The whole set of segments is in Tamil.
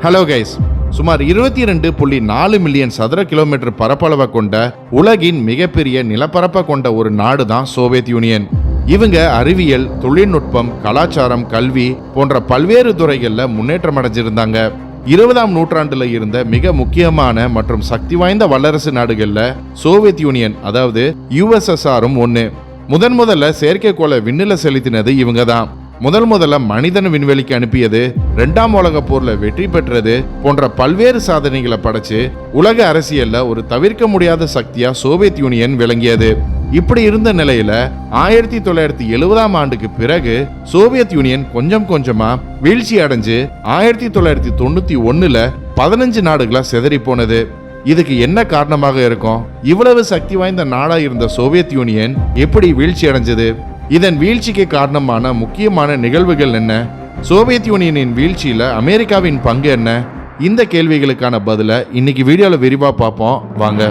ஹலோ கைஸ், சுமார் 22.4 மில்லியன் சதுர கிலோமீட்டர் பரப்பளவை கொண்ட உலகின் மிகப்பெரிய நிலப்பரப்பை கொண்ட ஒரு நாடு தான் சோவியத் யூனியன். இவங்க அறிவியல், தொழில்நுட்பம், கலாச்சாரம், கல்வி போன்ற பல்வேறு துறைகளில் முன்னேற்றம் அடைஞ்சிருந்தாங்க. 20ஆம் நூற்றாண்டுல இருந்த மிக முக்கியமான மற்றும் சக்தி வாய்ந்த வல்லரசு நாடுகள்ல சோவியத் யூனியன் அதாவது USSRம் ஒண்ணு. முதல்ல செயற்கைக்கோளை விண்ணில செலுத்தினது இவங்க தான். முதல்ல மனிதன் விண்வெளிக்கு அனுப்பியது, 2ஆம் உலக போர்ல வெற்றி பெற்றது போன்ற பல்வேறு சாதனைகளை படைச்சு உலக அரசியல்ல ஒரு தவிர்க்க முடியாத சக்தியா சோவியத் யூனியன் விளங்கியது. இப்படி இருந்த நிலையில 1970ஆம் ஆண்டுக்கு பிறகு சோவியத் யூனியன் கொஞ்சம் கொஞ்சமா வீழ்ச்சி அடைஞ்சு 1991ல 15 நாடுகளா சிதறி போனது. இதுக்கு என்ன காரணமாக இருக்கும்? இவ்வளவு சக்தி வாய்ந்த நாடா இருந்த சோவியத் யூனியன் எப்படி வீழ்ச்சி அடைஞ்சது? இதன் வீழ்ச்சிக்கு காரணமான முக்கியமான நிகழ்வுகள் என்ன? சோவியத் யூனியனின் வீழ்ச்சியில அமெரிக்காவின் பங்கு என்ன? இந்த கேள்விகளுக்கான பதில இன்னைக்கு வீடியோல விரிவா பார்ப்போம். வாங்க.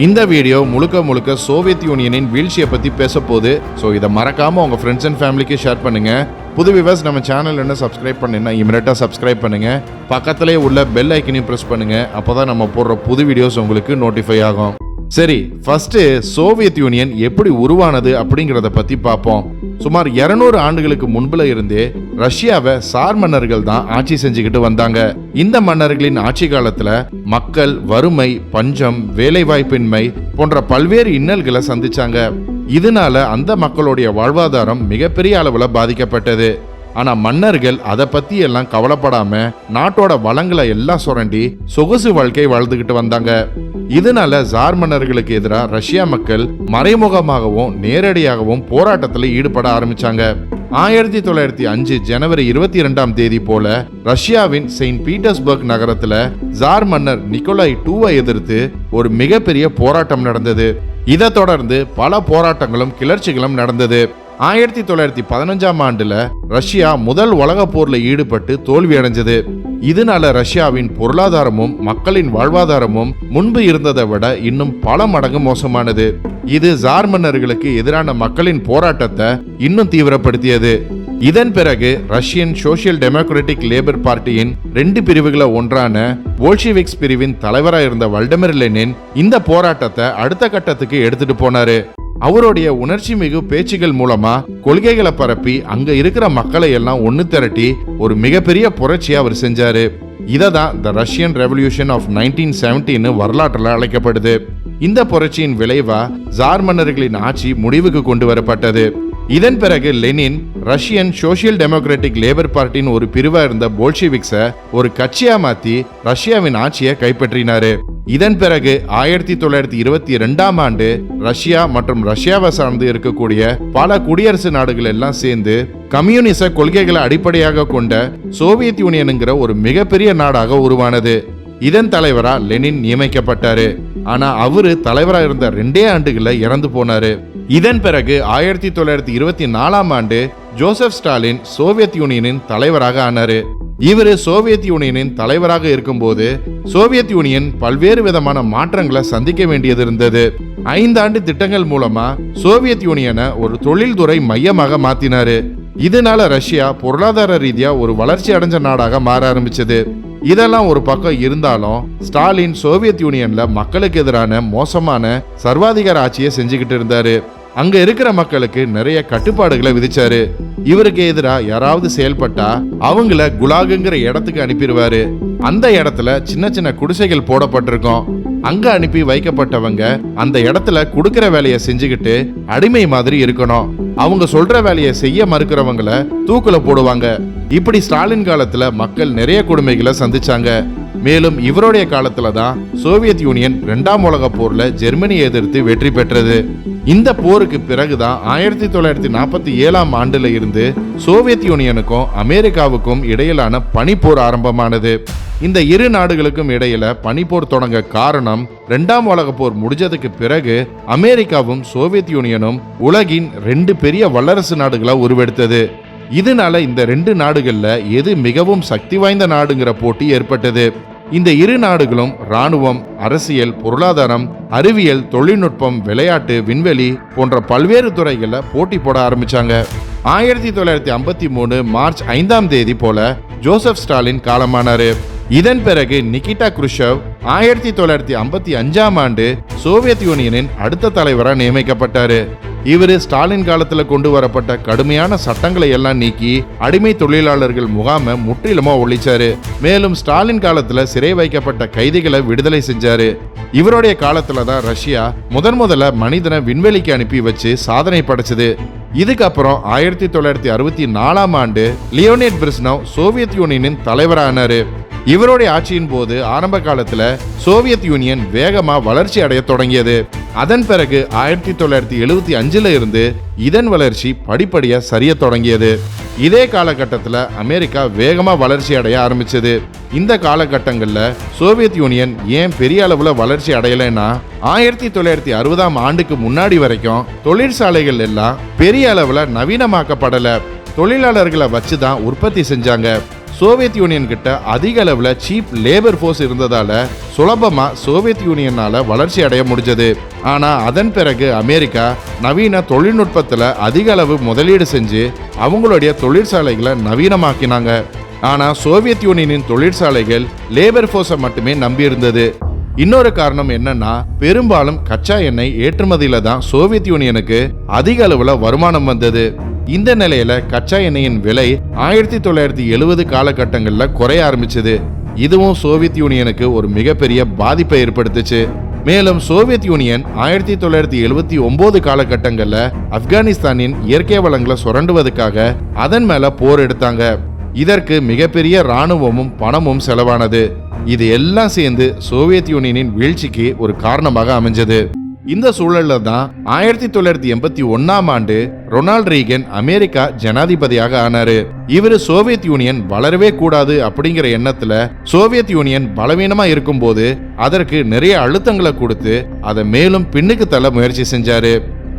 இந்த வீடியோ முழுக்க சோவியத் யூனியனின் வீழ்ச்சியை பத்தி பேச போகுது. ஸோ இதை மறக்காம உங்க ஃப்ரெண்ட்ஸ் அண்ட் ஃபேமிலிக்கு ஷேர் பண்ணுங்க. புது வியூவர்ஸ் நம்ம சேனல் என்ன சப்ஸ்கிரைப் பண்ணுன்னா இமிடியேட்டா சப்ஸ்கிரைப் பண்ணுங்க. பக்கத்திலே உள்ள பெல் ஐக்கனையும் பிரஸ் பண்ணுங்க. அப்போதான் நம்ம போடுற புது வீடியோஸ் உங்களுக்கு நோட்டிஃபை ஆகும். சரி, ஃபர்ஸ்ட் சோவியத் யூனியன் எப்படி உருவானது அப்படிங்கிறத பத்தி பார்ப்போம். சுமார் 200 ஆண்டுகளுக்கு முன்புல இருந்தே ரஷ்யாவை சார் மன்னர்கள் தான் ஆட்சி செஞ்சுக்கிட்டு வந்தாங்க. இந்த மன்னர்களின் ஆட்சி காலத்துல மக்கள் வறுமை, பஞ்சம், வேலைவாய்ப்பின்மை போன்ற பல்வேறு இன்னல்களை சந்திச்சாங்க. இதனால அந்த மக்களுடைய வாழ்வாதாரம் மிகப்பெரிய அளவுல பாதிக்கப்பட்டது. ஆனா மன்னர்கள் அதை பத்தி எல்லாம் கவலைப்படாம நாட்டோட வளங்களை எல்லாம் சுரண்டி சொகுசு வாழ்க்கை வாழ்ந்துகிட்டு வந்தாங்க. இதனால ஜார் மன்னர்களுக்கு எதிராக ரஷ்யா மக்கள் மறைமுகமாகவும் நேரடியாகவும் போராட்டத்தில் ஈடுபட ஆரம்பிச்சாங்க. 1905 ஜனவரி 22ஆம் தேதி போல ரஷ்யாவின் செயின்ட் பீட்டர்ஸ்பர்க் நகரத்துல ஜார் மன்னர் நிக்கோலாய் II எதிர்த்து ஒரு மிகப்பெரிய போராட்டம் நடந்தது. இதை தொடர்ந்து பல போராட்டங்களும் கிளர்ச்சிகளும் நடந்தது. 1915ஆம் ஆண்டுல ரஷ்யா முதல் உலக போர்ல ஈடுபட்டு தோல்வி அடைஞ்சது. இதனால ரஷ்யாவின் பொருளாதாரமும் மக்களின் வாழ்வாதாரமும் முன்பு இருந்ததை விட இன்னும் பல மடங்கு மோசமானது. இது ஜார் மன்னர்களுக்கு எதிரான மக்களின் போராட்டத்தை இன்னும் தீவிரப்படுத்தியது. இதன் பிறகு ரஷ்யன் சோசியல் டெமோக்ராட்டிக் லேபர் பார்ட்டியின் 2 பிரிவுகளை ஒன்றான போல்ஷிவிக்ஸ் பிரிவின் தலைவராக இருந்த வல்டிமிர் லெனின் இந்த போராட்டத்தை அடுத்த கட்டத்துக்கு எடுத்துட்டு போனாரு. அவருடைய உணர்ச்சி மிகு பேச்சுகள் மூலமா கொள்கைகளை பரப்பி அங்க இருக்கிற மக்களை எல்லாம் ஒன்னு திரட்டி ஒரு மிகப்பெரிய புரட்சியை அவர் செஞ்சாரு. இததான் த ரஷ்யன் ரெவல்யூஷன் ஆஃப் 1917 வரலாற்றில் அழைக்கப்படுது. இந்த புரட்சியின் விளைவா ஜார் மன்னர்களின் ஆட்சி முடிவுக்கு கொண்டு வரப்பட்டது. இதன் பிறகு Lenin Russian social democratic labour பார்ட்டியின் ஒரு பிரிவா இருந்த போல்ஷிவிக்ஸை ஒரு கட்சியா மாத்தி ரஷ்யாவின் ஆட்சியை கைப்பற்றினாரு. இதன் பிறகு 1922ஆம் ஆண்டு ரஷ்யா மற்றும் ரஷ்யாவை சார்ந்து இருக்கக்கூடிய பல குடியரசு நாடுகள் எல்லாம் சேர்ந்து கம்யூனிச கொள்கைகளை அடிப்படையாக கொண்ட சோவியத் யூனியனுங்கிற ஒரு மிகப்பெரிய நாடாக உருவானது. இதன் தலைவரா லெனின் நியமிக்கப்பட்டாரு. ஆனா அவரு தலைவரா இருந்த 2 ஆண்டுகள்ல இறந்து போனாரு. இதன் பிறகு 1924ஆம் ஆண்டு ஜோசப் ஸ்டாலின் சோவியத் யூனியனின் தலைவராக ஆனாரு. இவரு சோவியத் யூனியனின் தலைவராக இருக்கும்போது சோவியத் யூனியன் பல்வேறு விதமான மாற்றங்களை சந்திக்க வேண்டியது இருந்தது. 5 ஆண்டு திட்டங்கள் மூலமா சோவியத் யூனியனை ஒரு தொழில்துறை மையமாக மாத்தினாரு. இதனால ரஷ்யா பொருளாதார ரீதியா ஒரு வளர்ச்சி அடைஞ்ச நாடாக மாற ஆரம்பிச்சது. இதெல்லாம் ஒரு பக்கம் இருந்தாலும் ஸ்டாலின் சோவியத் யூனியன்ல மக்களுக்கு எதிரான மோசமான சர்வாதிகார ஆட்சியை செஞ்சுக்கிட்டு இருந்தாரு. அங்க இருக்கிற மக்களுக்கு நிறைய கட்டுப்பாடுகளை விதிச்சாரு. இவருக்கு எதிராக யாராவது செயல்பட்டா அவங்கள குலாகுங்கிற இடத்துக்கு அனுப்பிடுவாரு. அந்த இடத்துல சின்ன சின்ன குடிசைகள் போடப்பட்டிருக்கும். அங்க அனுப்பி வைக்கப்பட்டவங்க அந்த இடத்துல குடுக்கிற வேலையை செஞ்சுக்கிட்டு அடிமை மாதிரி இருக்கணும். அவங்க சொல்ற வேலையை செய்ய மறுக்கிறவங்கள தூக்குல போடுவாங்க. இப்படி ஸ்டாலின் காலத்துல மக்கள் நிறைய கொடுமைகளை சந்திச்சாங்க. மேலும் இவருடைய காலத்துல தான் சோவியத் யூனியன் 2ஆம் உலக போர்ல ஜெர்மனியை எதிர்த்து வெற்றி பெற்றது. இந்த போருக்கு பிறகுதான் 1947ஆம் ஆண்டுல இருந்து சோவியத் யூனியனுக்கும் அமெரிக்காவுக்கும் இடையிலான பனிப்போர் ஆரம்பமானது. இந்த இரு நாடுகளுக்கும் இடையில பனிப்போர் தொடங்க காரணம் 2ஆம் உலக போர் முடிஞ்சதுக்கு பிறகு அமெரிக்காவும் சோவியத் யூனியனும் உலகின் 2 பெரிய வல்லரசு நாடுகளா உருவெடுத்தது. இதனால இந்த 2 நாடுகள்ல எது மிகவும் சக்தி வாய்ந்த நாடுங்கிற போட்டி ஏற்பட்டது. இந்த இரு நாடுகளும் இராணுவம், அரசியல், பொருளாதாரம், அறிவியல், தொழில்நுட்பம், விளையாட்டு, விண்வெளி போன்ற பல்வேறு துறைகள்ல போட்டி போட ஆரம்பிச்சாங்க. 1953 மார்ச் 5ஆம் தேதி போல ஜோசப் ஸ்டாலின் காலமானாரு. இதன் பிறகு நிகிட்டா குருஷேவ் 1955ஆம் ஆண்டு சோவியத் யூனியனின் அடுத்த தலைவராக நியமிக்கப்பட்டாரு. இவரு ஸ்டாலின் காலத்துல கொண்டு வரப்பட்ட கடுமையான சட்டங்களை எல்லாம் நீக்கி அடிமை தொழிலாளர்கள் முகாமை முற்றிலுமா ஒழிச்சாரு. மேலும் ஸ்டாலின் காலத்துல சிறை வைக்கப்பட்ட கைதிகளை விடுதலை செஞ்சாரு. இவருடைய காலத்துல தான் ரஷ்யா முதல்ல மனிதனை விண்வெளிக்கு அனுப்பி வச்சு சாதனை படைச்சது. இதுக்கப்புறம் 1964ஆம் ஆண்டு லியோனிட் பிரிஸ்னவ் சோவியத் யூனியனின் தலைவரானாரு. இவருடைய ஆட்சியின் போது ஆரம்ப காலத்துல சோவியத் யூனியன் வேகமா வளர்ச்சி அடைய தொடங்கியது. அதன் பிறகு 1975ல இருந்து இதன் வளர்ச்சி படிப்படியா சரிய தொடங்கியது. இதே காலகட்டத்தில் அமெரிக்கா வேகமா வளர்ச்சி அடைய ஆரம்பிச்சது. இந்த காலகட்டங்கள்ல சோவியத் யூனியன் ஏன் பெரிய அளவுல வளர்ச்சி அடையலைன்னா 1960ஆம் ஆண்டுக்கு முன்னாடி வரைக்கும் தொழிற்சாலைகள் எல்லாம் பெரிய அளவுல நவீனமாக்கப்படல. தொழிலாளர்களை வச்சுதான் உற்பத்தி செஞ்சாங்க. சோவியத் யூனியன் கிட்ட அதிக அளவுல சீப் லேபர் ஃபோர்ஸ் இருந்ததால சுலபமா சோவியத் யூனியனால வளர்ச்சி அடைய முடிஞ்சது. ஆனா அதன் பிறகு அமெரிக்கா நவீன தொழில்நுட்பத்துல அதிக அளவு முதலீடு செஞ்சு அவங்களுடைய தொழிற்சாலைகளை நவீனமாக்கினாங்க. ஆனா சோவியத் யூனியனின் தொழிற்சாலைகள் லேபர் ஃபோர்ஸை மட்டுமே நம்பி இருந்தது. இன்னொரு காரணம் என்னன்னா, பெரும்பாலும் கச்சா எண்ணெய் ஏற்றுமதியில தான் சோவியத் யூனியனுக்கு அதிக அளவுல வருமானம் வந்தது. இந்த நிலையில கச்சா எண்ணெயின் விலை 1970 காலகட்டங்கள்ல குறைய ஆரம்பிச்சது. இதுவும் சோவியத் யூனியனுக்கு ஒரு மிகப்பெரிய பாதிப்பை ஏற்படுத்துச்சு. மேலும் சோவியத் யூனியன் 1979 காலகட்டங்கள்ல ஆப்கானிஸ்தானின் இயற்கை வளங்களை சுரண்டுவதற்காக அதன் மேல போர் எடுத்தாங்க. இதற்கு மிகப்பெரிய இராணுவமும் பணமும் செலவானது. இது எல்லாம் சேர்ந்து சோவியத் யூனியனின் வீழ்ச்சிக்கு ஒரு காரணமாக அமைஞ்சது. இந்த சூழல்ல தான் 1981ஆம் ஆண்டு ரொனால்ட் ரீகன் அமெரிக்கா ஜனாதிபதியாக ஆனாரு. இவரு சோவியத் யூனியன் வளரவே கூடாது அப்படிங்கிற எண்ணத்துல சோவியத் யூனியன் பலவீனமா இருக்கும் போது அதற்கு நிறைய அழுத்தங்களை கொடுத்து அதை மேலும் பின்னுக்கு தள்ள முயற்சி செஞ்சாரு.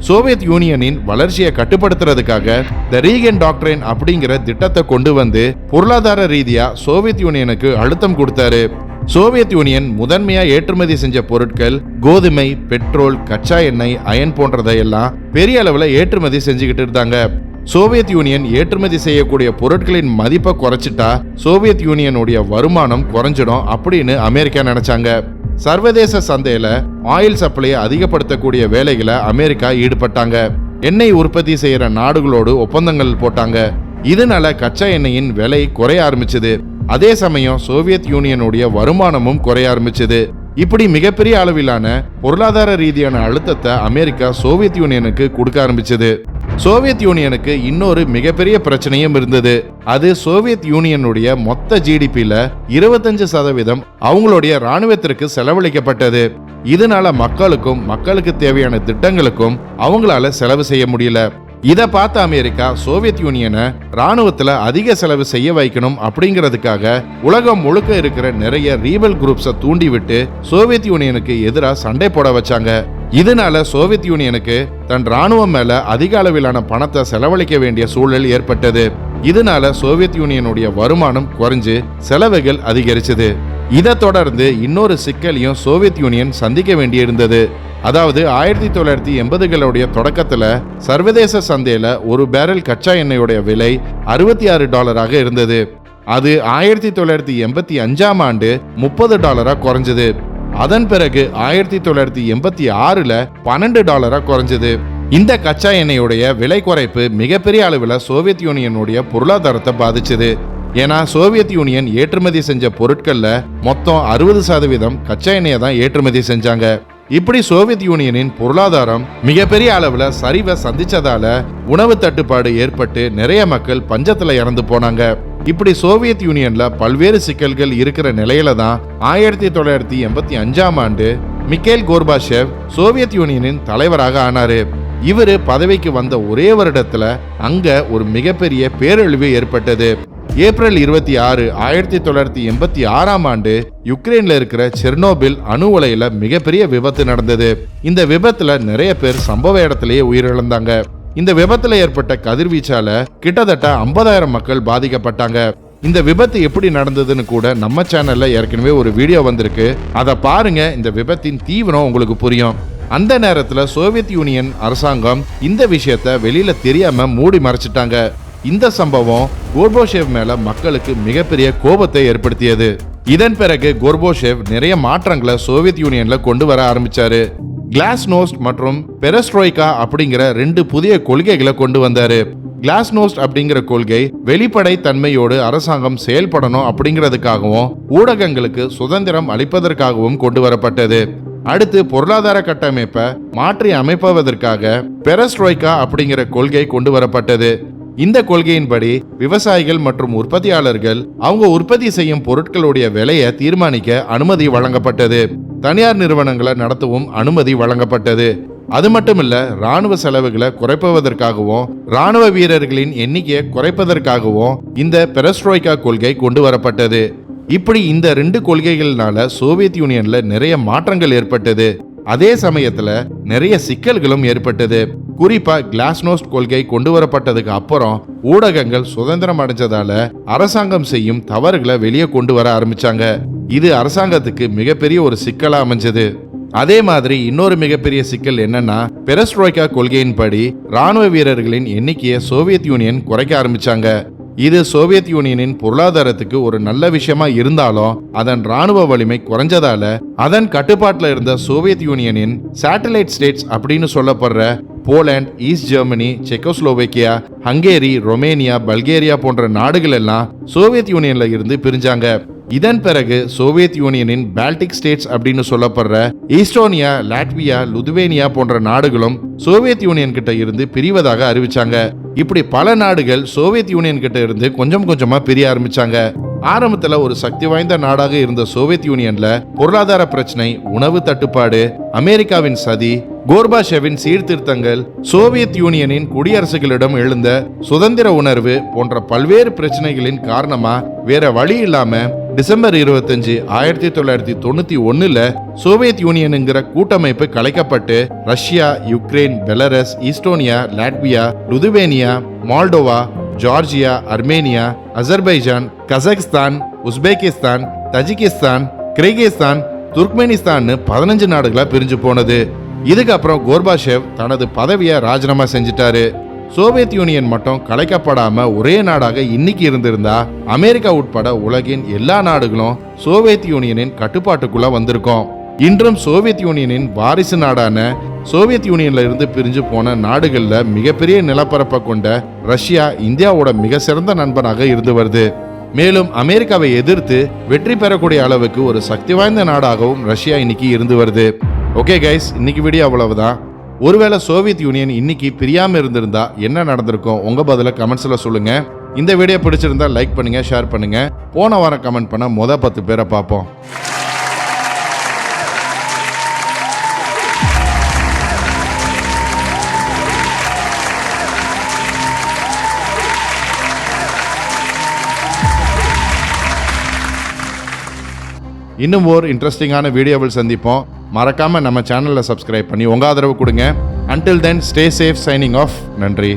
சோவியத் யூனியனின் வளர்ச்சியை கட்டுப்படுத்துறதுக்காக த ரீகன் டாக்டரின் அப்படிங்கிற திட்டத்தை கொண்டு வந்து பொருளாதார ரீதியா சோவியத் யூனியனுக்கு அழுத்தம் கொடுத்தாரு. சோவியத் யூனியன் முதன்மையா ஏற்றுமதி செஞ்ச பொருட்கள் கோதுமை, பெட்ரோல், கச்சா எண்ணெய், அயன் போன்றதையெல்லாம் பெரிய அளவுல ஏற்றுமதி செஞ்சுக்கிட்டு இருந்தாங்க. சோவியத் யூனியன் ஏற்றுமதி செய்யக்கூடிய பொருட்களின் மதிப்பை குறைச்சிட்டா சோவியத் யூனியனுடைய வருமானம் குறைஞ்சிடும் அப்படின்னு அமெரிக்கா நினைச்சாங்க. சர்வதேச சந்தையில ஆயில் சப்ளையை அதிகப்படுத்தக்கூடிய வேலைகளை அமெரிக்கா ஈடுபட்டாங்க. எண்ணெய் உற்பத்தி செய்யற நாடுகளோடு ஒப்பந்தங்கள் போட்டாங்க. இதனால கச்சா எண்ணெயின் விலை குறைய ஆரம்பிச்சது. அதே சமயம் சோவியத் யூனியனுடைய வருமானமும் குறைய ஆரம்பிச்சது. இப்படி மிகப்பெரிய அளவிலான பொருளாதார ரீதியான அழுத்தத்தை அமெரிக்கா சோவியத் யூனியனுக்கு கொடுக்க ஆரம்பிச்சது. சோவியத் யூனியனுக்கு இன்னொரு மிகப்பெரிய பிரச்சனையும் இருந்தது. அது சோவியத் யூனியனுடைய மொத்த ஜிடிபில 25% அவங்களுடைய ராணுவத்திற்கு செலவழிக்கப்பட்டது. இதனால மக்களுக்கு தேவையான திட்டங்களுக்கும் அவங்களால செலவு செய்ய முடியல. இதை பார்த்த அமெரிக்கா சோவியத் யூனியனை ராணுவத்துல அதிக செலவு செய்ய வைக்கணும் அப்படிங்கிறதுக்காக உலகம் முழுக்க இருக்கிற நிறைய ரீபல் குரூப்ஸை தூண்டி விட்டு சோவியத் யூனியனுக்கு எதிராக சண்டை போட வச்சாங்க. இதனால சோவியத் யூனியனுக்கு தன் ராணுவம் மேல அதிக அளவிலான பணத்தை செலவழிக்க வேண்டிய சூழல் ஏற்பட்டது. இதனால சோவியத் யூனியனுடைய வருமானம் குறைஞ்சு செலவுகள் அதிகரிச்சது. இதை தொடர்ந்து இன்னொரு சிக்கலையும் சோவியத் யூனியன் சந்திக்க வேண்டியிருந்தது. அதாவது 1980களுடைய தொடக்கத்துல சர்வதேச சந்தையில ஒரு பேரல் கச்சா எண்ணெயோடைய விலை $66 இருந்தது. அது 1985ஆம் ஆண்டு $30 குறைஞ்சது. அதன் பிறகு 1986ல $12 குறைஞ்சது. இந்த கச்சா எண்ணெயுடைய விலை குறைப்பு மிகப்பெரிய அளவில் சோவியத் யூனியனுடைய பொருளாதாரத்தை பாதிச்சது. ஏன்னா சோவியத் யூனியன் ஏற்றுமதி செஞ்ச பொருட்கள்ல மொத்தம் 60% கச்சா எண்ணெயை தான் ஏற்றுமதி செஞ்சாங்க. இப்படி சோவியத் யூனியனின் பொருளாதாரம் மிகப்பெரிய அளவுல சரிவை சந்திச்சதால உணவு தட்டுப்பாடு ஏற்பட்டு நிறைய மக்கள் பஞ்சத்துல இறந்து போனாங்க. இப்படி சோவியத் யூனியன்ல பல்வேறு சிக்கல்கள் இருக்கிற நிலையில தான் 1985ஆம் ஆண்டு மிக்கேல் கோர்பாச்சேவ் சோவியத் யூனியனின் தலைவராக ஆனாரு. இவரு பதவிக்கு வந்த ஒரே வருடத்துல அங்க ஒரு மிகப்பெரிய பேரழிவு ஏற்பட்டது. ஏப்ரல் 26, 1986ஆம் ஆண்டு யுக்ரைன்ல இருக்கிற செர்னோபில் அணு உலையில மிகப்பெரிய விபத்து நடந்தது. இந்த விபத்துல நிறைய பேர் சம்பவ இடத்திலேயே உயிரிழந்தாங்க. இந்த விபத்துல ஏற்பட்ட கதிர்வீச்சால கிட்டத்தட்ட 50,000 மக்கள் பாதிக்கப்பட்டாங்க. இந்த விபத்து எப்படி நடந்ததுன்னு கூட நம்ம சேனல்ல ஏற்கனவே ஒரு வீடியோ வந்திருக்கு, அதை பாருங்க. இந்த விபத்தின் தீவிரம் உங்களுக்கு புரியும். அந்த நேரத்துல சோவியத் யூனியன் அரசாங்கம் இந்த விஷயத்தை வெளியில தெரியாம மூடி மறைச்சிட்டாங்க. இந்த சம்பவம் கோர்போஷேவ் மேல மக்களுக்கு மிகப்பெரிய கோபத்தை ஏற்படுத்தியது. இதன் பிறகு கோர்போஷேவ் நிறைய மாற்றங்களை சோவியத் யூனியன்ல கொண்டு வர ஆரம்பிச்சாரு. கிளாஸ்நோஸ்ட் மற்றும் பெரஸ்ட்ரோய்கா அப்படிங்கிற 2 புதிய கொள்கைகளை கொண்டு வந்தாரு. கிளாஸ்நோஸ்ட் அப்படிங்கிற கொள்கை வெளிப்படை தன்மையோடு அரசாங்கம் செயல்படணும் அப்படிங்கிறதுக்காகவும் ஊடகங்களுக்கு சுதந்திரம் அளிப்பதற்காகவும் கொண்டு வரப்பட்டது. அடுத்து பொருளாதார கட்டமைப்பை மாற்றி அமைப்பதற்காக பெரஸ்ட்ரோய்கா அப்படிங்கிற கொள்கை கொண்டு வரப்பட்டது. இந்த கொள்கையின்படி விவசாயிகள் மற்றும் உற்பத்தியாளர்கள் அவங்க உற்பத்தி செய்யும் பொருட்களுடைய விலையை தீர்மானிக்க அனுமதி வழங்கப்பட்டது. தனியார் நிறுவனங்களை நடத்தவும் அனுமதி வழங்கப்பட்டது. அது மட்டுமல்ல, ராணுவ செலவுகளை குறைப்பதற்காகவும் ராணுவ வீரர்களின் எண்ணிக்கையை குறைப்பதற்காகவும் இந்த பெரஸ்ட்ரோய்கா கொள்கை கொண்டு வரப்பட்டது. இப்படி இந்த 2 கொள்கைகள்னால சோவியத் யூனியன்ல நிறைய மாற்றங்கள் ஏற்பட்டது. அதே சமயத்துல நிறைய சிக்கல்களும் ஏற்பட்டது. குறிப்பா கிளாஸ்நோஸ்ட் கொள்கை கொண்டு வரப்பட்டதுக்கு அப்புறம் ஊடகங்கள் சுதந்திரம் அடைஞ்சதால அரசாங்கம் செய்யும் தவறுகளை வெளியே கொண்டு வர ஆரம்பிச்சாங்க. இது அரசாங்கத்துக்கு மிகப்பெரிய ஒரு சிக்கலா அமைஞ்சது. அதே மாதிரி இன்னொரு மிகப்பெரிய சிக்கல் என்னன்னா, பெரஸ்ட்ரோய்கா கொள்கையின்படி ராணுவ வீரர்களின் எண்ணிக்கையை சோவியத் யூனியன் குறைக்க ஆரம்பிச்சாங்க. இது சோவியத் யூனியனின் பொருளாதாரத்துக்கு ஒரு நல்ல விஷயமா இருந்தாலும் அதன் ராணுவ வலிமை குறைஞ்சதால அதன் கட்டுப்பாட்டில் இருந்த சோவியத் யூனியனின் சேட்டலைட் ஸ்டேட்ஸ் அப்படின்னு சொல்லப்படுற Poland, East Germany, Czechoslovakia, Hungary, Romania, Bulgaria போன்ற நாடுகள் எல்லாம் சோவியத் யூனியன்ல இருந்து பிரிஞ்சாங்க. இதன் பிறகு சோவியத் யூனியனின் பால்டிக் ஸ்டேட்ஸ் அப்படின்னு சொல்லப்படுற ஈஸ்டோனியா, லாட்வியா, லுதுவேனியா போன்ற நாடுகளும் சோவியத் யூனியன் கிட்ட இருந்து பிரிவதாக அறிவிச்சாங்க. இப்படி பல நாடுகள் சோவியத் யூனியன் கிட்ட இருந்து கொஞ்சம் கொஞ்சமா பிரிய ஆரம்பிச்சாங்க. ஆரம்பத்துல ஒரு சக்தி வாய்ந்த நாடாக இருந்த சோவியத் யூனியன்ல பொருளாதார பிரச்சனை, உணவு தட்டுப்பாடு, அமெரிக்காவின் சதி, கோர்பாஷேவின் சீர்திருத்தங்கள், சோவியத் யூனியனின் குடியரசுகளிடம் எழுந்த சுதந்திர உணர்வு போன்ற பல்வேறு பிரச்சனைகளின் காரணமா வேற வழி இல்லாம டிசம்பர் 25, 1991 சோவியத் யூனியனுங்கிற கூட்டமைப்பு கலைக்கப்பட்டு Russia, Ukraine, Belarus, Estonia, Latvia, Lithuania, Moldova, Georgia, Armenia, Azerbaijan, Kazakhstan, Uzbekistan, Tajikistan, Kyrgyzstan, Turkmenistan 15 நாடுகளா பிரிஞ்சு போனது. இதுக்கப்புறம் கோர்பாஷேவ் தனது பதவியை ராஜினாமா செஞ்சிட்டாரு. சோவியத் யூனியன் மட்டும் கலைக்கப்படாம ஒரே நாடாக இன்னைக்கு இருந்திருந்தா அமெரிக்கா உட்பட உலகின் எல்லா நாடுகளும் சோவியத் யூனியனின் கட்டுப்பாட்டுக்குள்ள வந்திருக்கும். இன்றும் சோவியத் யூனியனின் வாரிசு நாடான சோவியத் யூனியன்ல இருந்து பிரிஞ்சு போன நாடுகள்ல மிகப்பெரிய நிலப்பரப்பை கொண்ட ரஷ்யா இந்தியாவோட மிக சிறந்த நண்பனாக இருந்து வருது. மேலும் அமெரிக்காவை எதிர்த்து வெற்றி பெறக்கூடிய அளவுக்கு ஒரு சக்தி வாய்ந்த நாடாகவும் ரஷ்யா இன்னைக்கு இருந்து வருது. ஓகே கைஸ், இன்னைக்கு வீடியோ அவ்வளவுதான். ஒருவேளை சோவியத் யூனியன் இன்னைக்கு பிரியாம இருந்திருந்தா என்ன நடந்திருக்கும்? உங்க பதில கமெண்ட்ஸ்ல சொல்லுங்க. இந்த வீடியோ பிடிச்சிருந்தா லைக் பண்ணுங்க, ஷேர் பண்ணுங்க. போன வாரம் கமெண்ட் பண்ண 10 பேரை பார்ப்போம். இன்னும் ஒரு இன்ட்ரெஸ்டிங்கான வீடியோவில் சந்திப்போம். மறக்காம நம்ம சேனலை சப்ஸ்கிரைப் பண்ணி உங்க ஆதரவு கொடுங்க. Until then, stay safe. Signing off. நன்றி.